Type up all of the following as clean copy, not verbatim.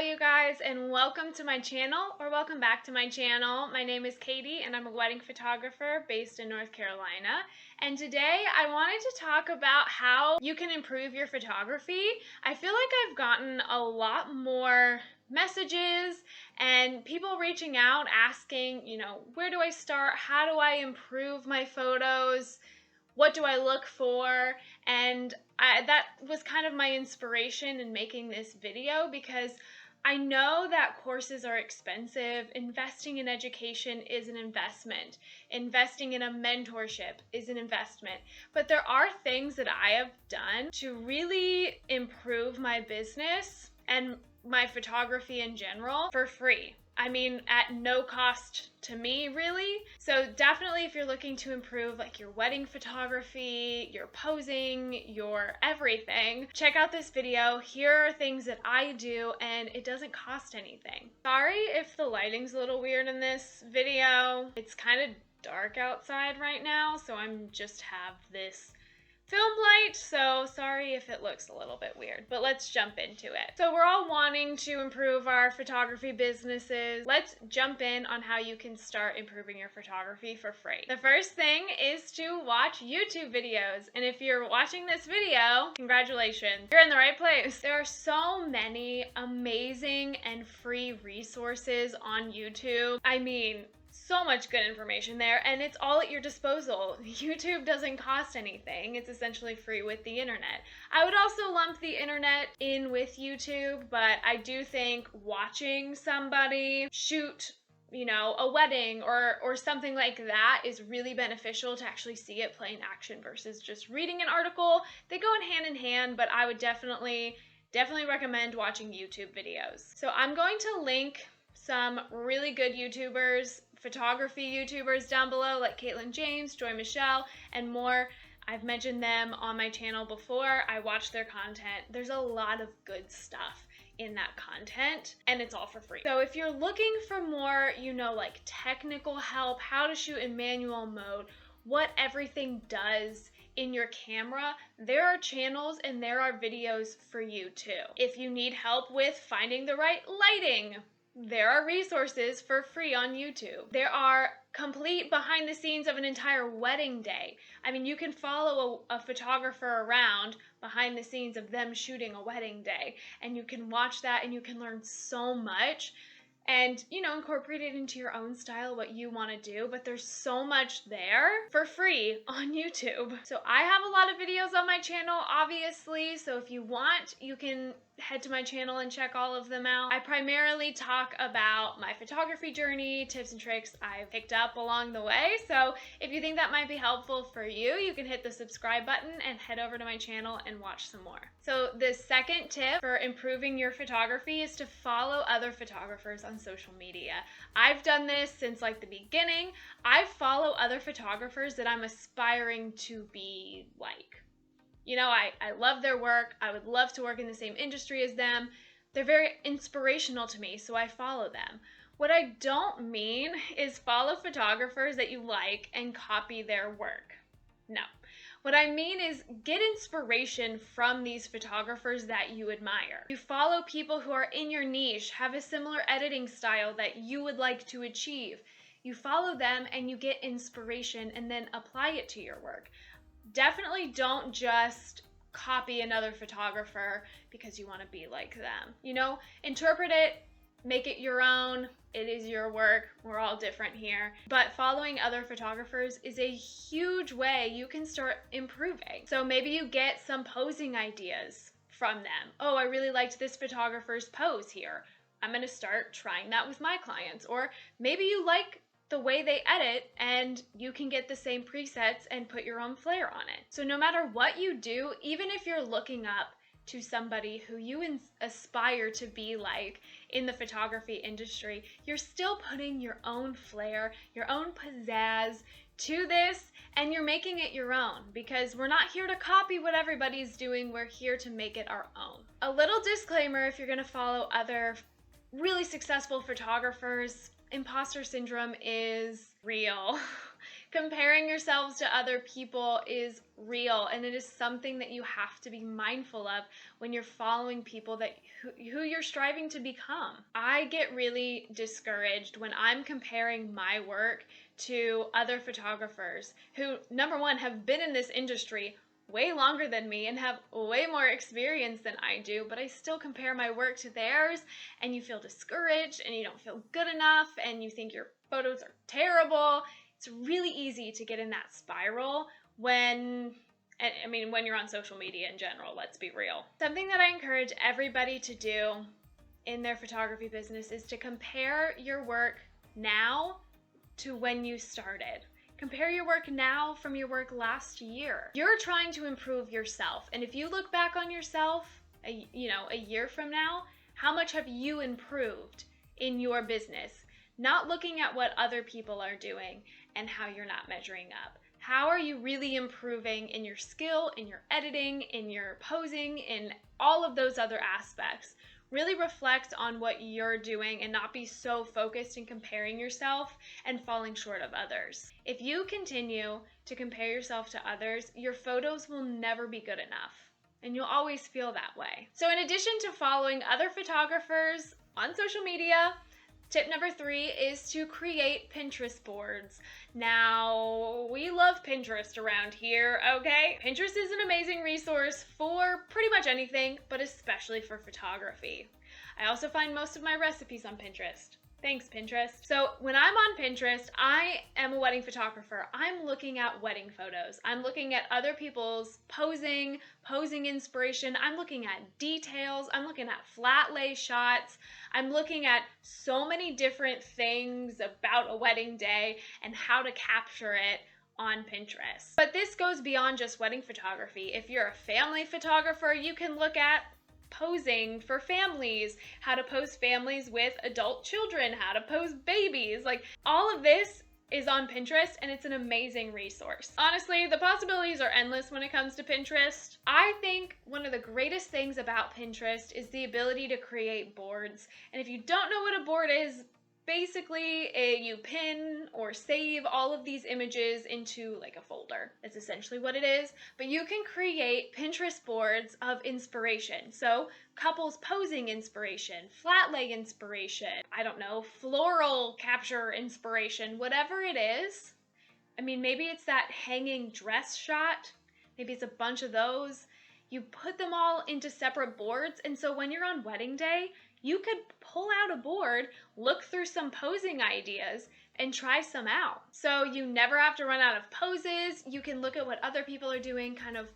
you guys, and welcome to my channel, or welcome back to my channel. My name is Katie, and I'm a wedding photographer based in North Carolina. And today I wanted to talk about how you can improve your photography. I feel like I've gotten a lot more messages and people reaching out asking, where do I start? How do I improve my photos? What do I look for? And that was kind of my inspiration in making this video, because I know that courses are expensive. Investing in education is an investment. Investing in a mentorship is an investment. But there are things that I have done to really improve my business and my photography in general for free. I mean, at no cost to me, really. So definitely, if you're looking to improve like your wedding photography, your posing, your everything, check out this video. Here are things that I do, and it doesn't cost anything. Sorry if the lighting's a little weird in this video. It's kind of dark outside right now, so I'm just have this film light, so sorry if it looks a little bit weird, but let's jump into it. So we're all wanting to improve our photography businesses. Let's jump in on how you can start improving your photography for free. The first thing is to watch YouTube videos, and if you're watching this video, congratulations, you're in the right place. There are so many amazing and free resources on YouTube. I mean, so much good information there, and it's all at your disposal. YouTube doesn't cost anything. It's essentially free with the internet. I would also lump the internet in with YouTube, but I do think watching somebody shoot a wedding or something like that is really beneficial to actually see it play in action versus just reading an article. They go in hand, but I would definitely recommend watching YouTube videos. So I'm going to link some really good YouTubers, photography YouTubers down below, like Caitlin James, Joy Michelle, and more. I've mentioned them on my channel before. I watch their content. There's a lot of good stuff in that content, and it's all for free. So if you're looking for more, like technical help, how to shoot in manual mode, what everything does in your camera, there are channels and there are videos for you too. If you need help with finding the right lighting, there are resources for free on YouTube. There are complete behind the scenes of an entire wedding day. I mean, you can follow a photographer around behind the scenes of them shooting a wedding day, and you can watch that and you can learn so much and, incorporate it into your own style, what you want to do. But there's so much there for free on YouTube. So I have a lot of videos on my channel, obviously. So if you want, you can head to my channel and check all of them out. I primarily talk about my photography journey, tips and tricks I've picked up along the way. So if you think that might be helpful for you, you can hit the subscribe button and head over to my channel and watch some more. So the second tip for improving your photography is to follow other photographers on social media. I've done this since like the beginning. I follow other photographers that I'm aspiring to be like. I love their work. I would love to work in the same industry as them. They're very inspirational to me, so I follow them. What I don't mean is follow photographers that you like and copy their work. No. What I mean is get inspiration from these photographers that you admire. You follow people who are in your niche, have a similar editing style that you would like to achieve. You follow them and you get inspiration and then apply it to your work. Definitely don't just copy another photographer because you want to be like them. Interpret it, make it your own. It is your work. We're all different here. But following other photographers is a huge way you can start improving. So maybe you get some posing ideas from them. Oh, I really liked this photographer's pose here. I'm going to start trying that with my clients. Or maybe you like the way they edit and you can get the same presets and put your own flair on it. So no matter what you do, even if you're looking up to somebody who you aspire to be like in the photography industry, you're still putting your own flair, your own pizzazz to this, and you're making it your own, because we're not here to copy what everybody's doing. We're here to make it our own. A little disclaimer: if you're going to follow other really successful photographers, imposter syndrome is real. Comparing yourselves to other people is real, and it is something that you have to be mindful of when you're following people that who you're striving to become. I get really discouraged when I'm comparing my work to other photographers who, number one, have been in this industry way longer than me and have way more experience than I do, but I still compare my work to theirs, and you feel discouraged and you don't feel good enough and you think your photos are terrible. It's really easy to get in that spiral when you're on social media in general, let's be real. Something that I encourage everybody to do in their photography business is to compare your work now to when you started. Compare your work now from your work last year. You're trying to improve yourself. And if you look back on yourself, a year from now, how much have you improved in your business? Not looking at what other people are doing and how you're not measuring up. How are you really improving in your skill, in your editing, in your posing, in all of those other aspects? Really reflect on what you're doing and not be so focused in comparing yourself and falling short of others. If you continue to compare yourself to others, your photos will never be good enough, and you'll always feel that way. So in addition to following other photographers on social media, tip number 3 is to create Pinterest boards. Now, we love Pinterest around here, okay? Pinterest is an amazing resource for pretty much anything, but especially for photography. I also find most of my recipes on Pinterest. Thanks, Pinterest. So when I'm on Pinterest, I am a wedding photographer. I'm looking at wedding photos. I'm looking at other people's posing inspiration. I'm looking at details. I'm looking at flat lay shots. I'm looking at so many different things about a wedding day and how to capture it on Pinterest. But this goes beyond just wedding photography. If you're a family photographer, you can look at posing for families, how to pose families with adult children, how to pose babies. Like, all of this is on Pinterest, and it's an amazing resource. Honestly, the possibilities are endless when it comes to Pinterest. I think one of the greatest things about Pinterest is the ability to create boards. And if you don't know what a board is, basically, you pin or save all of these images into like a folder. That's essentially what it is. But you can create Pinterest boards of inspiration. So couples posing inspiration, flat lay inspiration, floral capture inspiration, whatever it is. Maybe it's that hanging dress shot. Maybe it's a bunch of those. You put them all into separate boards. And so when you're on wedding day, you could pull out a board, look through some posing ideas, and try some out. So you never have to run out of poses. You can look at what other people are doing, kind of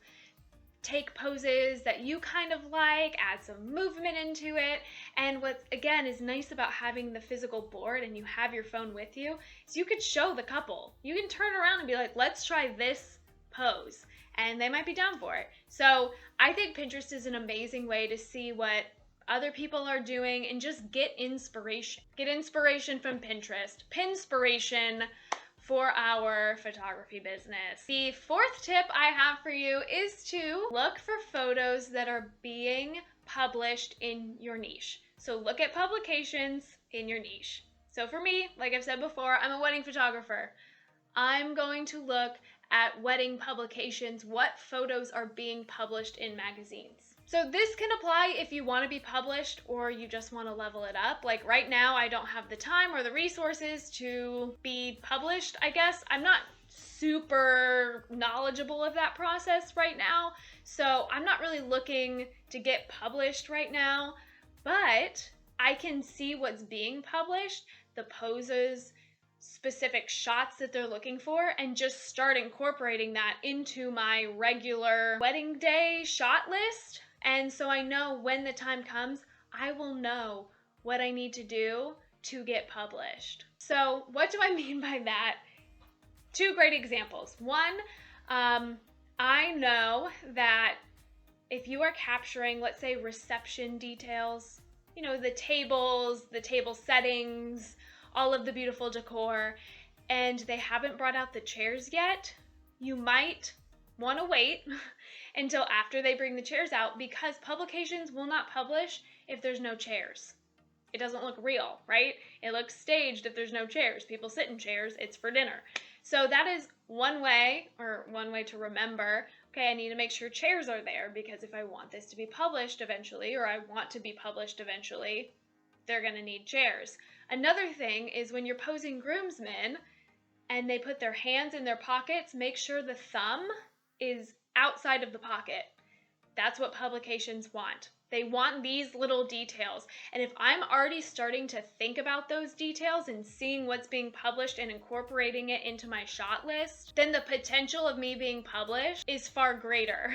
take poses that you kind of like, add some movement into it. And what, again, is nice about having the physical board and you have your phone with you is you could show the couple. You can turn around and be like, let's try this pose. And they might be down for it. So I think Pinterest is an amazing way to see what other people are doing and just get inspiration. Get inspiration from Pinterest. Pinspiration for our photography business. The 4th tip I have for you is to look for photos that are being published in your niche. So look at publications in your niche. So for me, like I've said before, I'm a wedding photographer. I'm going to look at wedding publications, what photos are being published in magazines. So this can apply if you want to be published or you just want to level it up. Like right now, I don't have the time or the resources to be published, I guess. I'm not super knowledgeable of that process right now, so I'm not really looking to get published right now, but I can see what's being published, the poses, specific shots that they're looking for, and just start incorporating that into my regular wedding day shot list. And so I know when the time comes, I will know what I need to do to get published. So what do I mean by that? 2 great examples. One, I know that if you are capturing, let's say, reception details, the tables, the table settings, all of the beautiful decor, and they haven't brought out the chairs yet, you might want to wait until after they bring the chairs out, because publications will not publish if there's no chairs. it doesn't look real, right? It looks staged if there's no chairs. People sit in chairs, it's for dinner. So that is one way to remember, okay, I need to make sure chairs are there, because if I want this to be published eventually, or I want to be published eventually, they're going to need chairs. Another thing is when you're posing groomsmen and they put their hands in their pockets, make sure the thumb is outside of the pocket. That's what publications want. They want these little details. And if I'm already starting to think about those details and seeing what's being published and incorporating it into my shot list, then the potential of me being published is far greater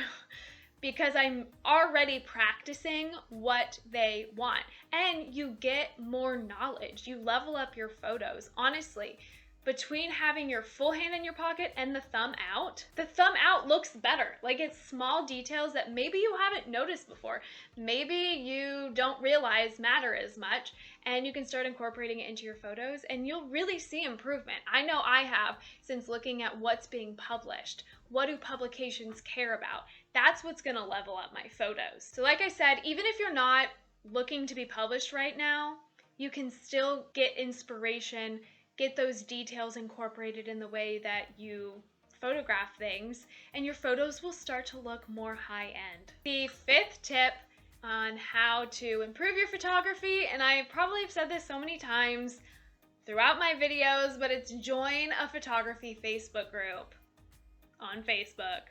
because I'm already practicing what they want. And you get more knowledge. You level up your photos. Honestly, between having your full hand in your pocket and the thumb out looks better. Like, it's small details that maybe you haven't noticed before. Maybe you don't realize matter as much, and you can start incorporating it into your photos and you'll really see improvement. I know I have, since looking at what's being published. What do publications care about? That's what's gonna level up my photos. So like I said, even if you're not looking to be published right now, you can still get inspiration, get those details incorporated in the way that you photograph things, and your photos will start to look more high-end. The fifth tip on how to improve your photography, and I probably have said this so many times throughout my videos, but it's join a photography Facebook group on Facebook,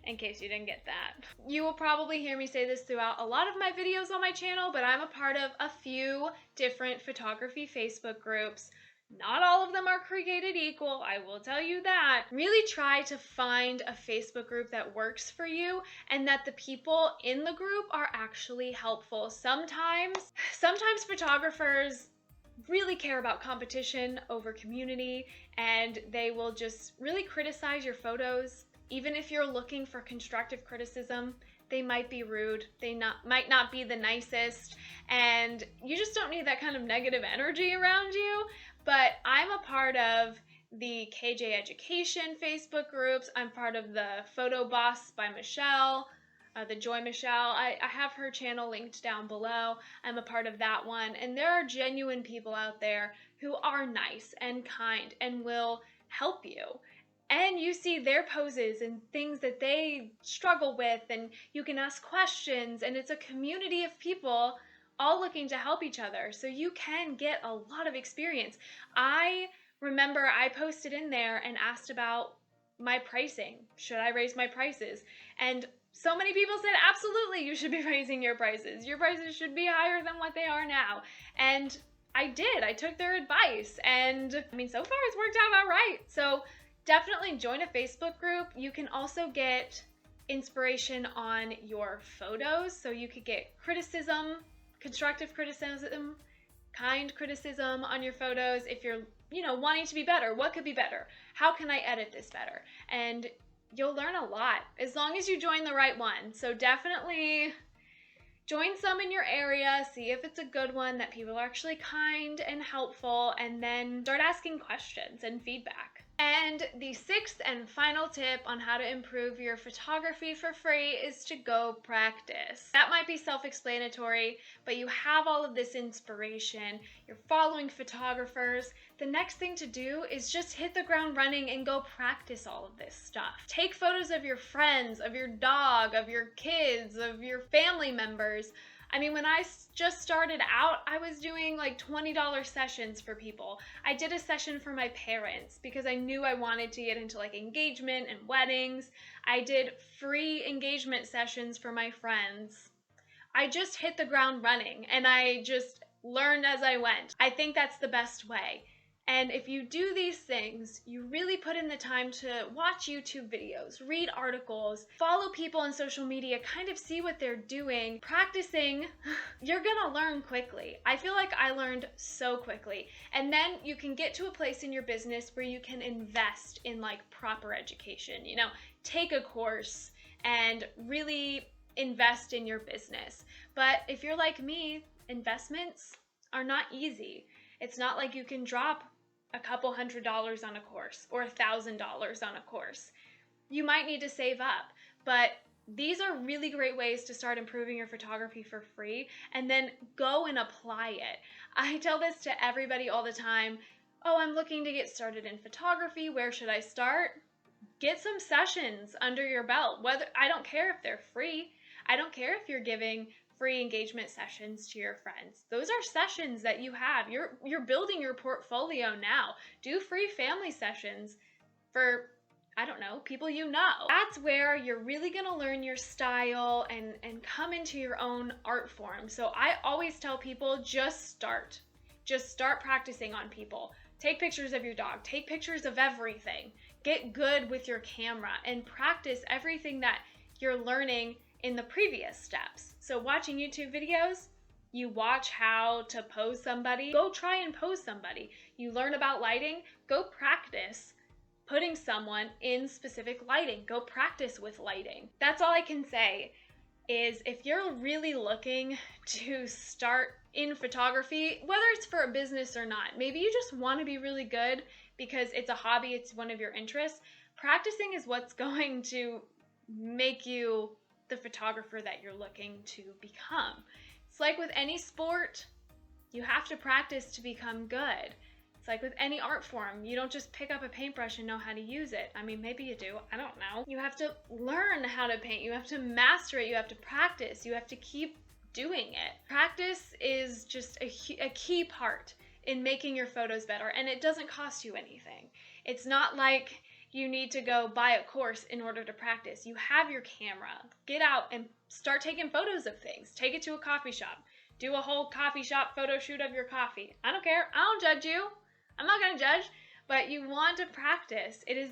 in case you didn't get that. You will probably hear me say this throughout a lot of my videos on my channel, but I'm a part of a few different photography Facebook groups. Not all of them are created equal, I will tell you that. Really try to find a Facebook group that works for you and that the people in the group are actually helpful. Sometimes photographers really care about competition over community, and they will just really criticize your photos. Even if you're looking for constructive criticism, they might be rude, might not be the nicest, and you just don't need that kind of negative energy around you. But I'm a part of the KJ Education Facebook groups. I'm part of the Photo Boss by Michelle, the Joy Michelle. I have her channel linked down below. I'm a part of that one. And there are genuine people out there who are nice and kind and will help you. And you see their poses and things that they struggle with, and you can ask questions, and it's a community of people all looking to help each other, so you can get a lot of experience. I remember I posted in there and asked about my pricing. Should I raise my prices? And so many people said, absolutely, you should be raising your prices. Your prices should be higher than what they are now. And I did. I took their advice, and I mean, so far it's worked out all right. So definitely join a Facebook group. You can also get inspiration on your photos, so you could get criticism, constructive criticism, kind criticism on your photos. If you're, wanting to be better, what could be better? How can I edit this better? And you'll learn a lot as long as you join the right one. So definitely join some in your area, see if it's a good one, that people are actually kind and helpful, and then start asking questions and feedback. And the sixth and final tip on how to improve your photography for free is to go practice. That might be self-explanatory, but you have all of this inspiration, you're following photographers. The next thing to do is just hit the ground running and go practice all of this stuff. Take photos of your friends, of your dog, of your kids, of your family members. I mean, when I just started out, I was doing like $20 sessions for people. I did a session for my parents because I knew I wanted to get into like engagement and weddings. I did free engagement sessions for my friends. I just hit the ground running and I just learned as I went. I think that's the best way. And if you do these things, you really put in the time to watch YouTube videos, read articles, follow people on social media, kind of see what they're doing, practicing, you're gonna learn quickly. I feel like I learned so quickly. And then you can get to a place in your business where you can invest in like proper education, take a course and really invest in your business. But if you're like me, investments are not easy. It's not like you can drop a couple $100s on a course or $1,000 on a course. You might need to save up, but These are really great ways to start improving your photography for free, and then go and apply it. I tell this to everybody all the time. Oh, I'm looking to get started in photography. Where should I start? Get some sessions under your belt. I don't care if they're free. I don't care if you're giving free engagement sessions to your friends. Those are sessions that you have. You're building your portfolio now. Do free family sessions for, I don't know, people you know. That's where you're really gonna learn your style and come into your own art form. So I always tell people, just start. Just start practicing on people. Take pictures of your dog. Take pictures of everything. Get good with your camera and practice everything that you're learning in the previous steps. So watching YouTube videos, you watch how to pose somebody. Go try and pose somebody. You learn about lighting, go practice putting someone in specific lighting. Go practice with lighting. That's all I can say is if you're really looking to start in photography, whether it's for a business or not, maybe you just want to be really good because it's a hobby, it's one of your interests, practicing is what's going to make you the photographer that you're looking to become. It's like with any sport, you have to practice to become good. It's like with any art form, you don't just pick up a paintbrush and know how to use it. I mean, maybe you do, I don't know. You have to learn how to paint, you have to master it, you have to practice, you have to keep doing it. Practice is just a key part in making your photos better, and it doesn't cost you anything. It's not like you need to go buy a course in order to practice. You have your camera. Get out and start taking photos of things. Take it to a coffee shop. Do a whole coffee shop photo shoot of your coffee. I don't care. I don't judge you. I'm not going to judge, but you want to practice. It is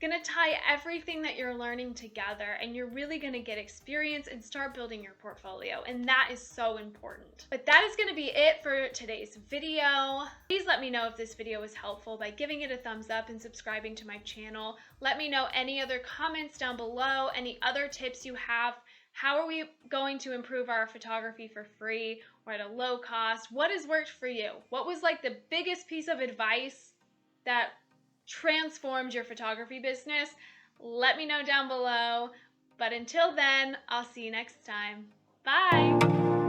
going to tie everything that you're learning together, and you're really going to get experience and start building your portfolio, and that is so important. But that is going to be it for today's video. Please let me know if this video was helpful by giving it a thumbs up and subscribing to my channel. Let me know any other comments down below, any other tips you have. How are we going to improve our photography for free or at a low cost? What has worked for you? What was like the biggest piece of advice that transformed your photography business? Let me know down below. But until then, I'll see you next time. Bye!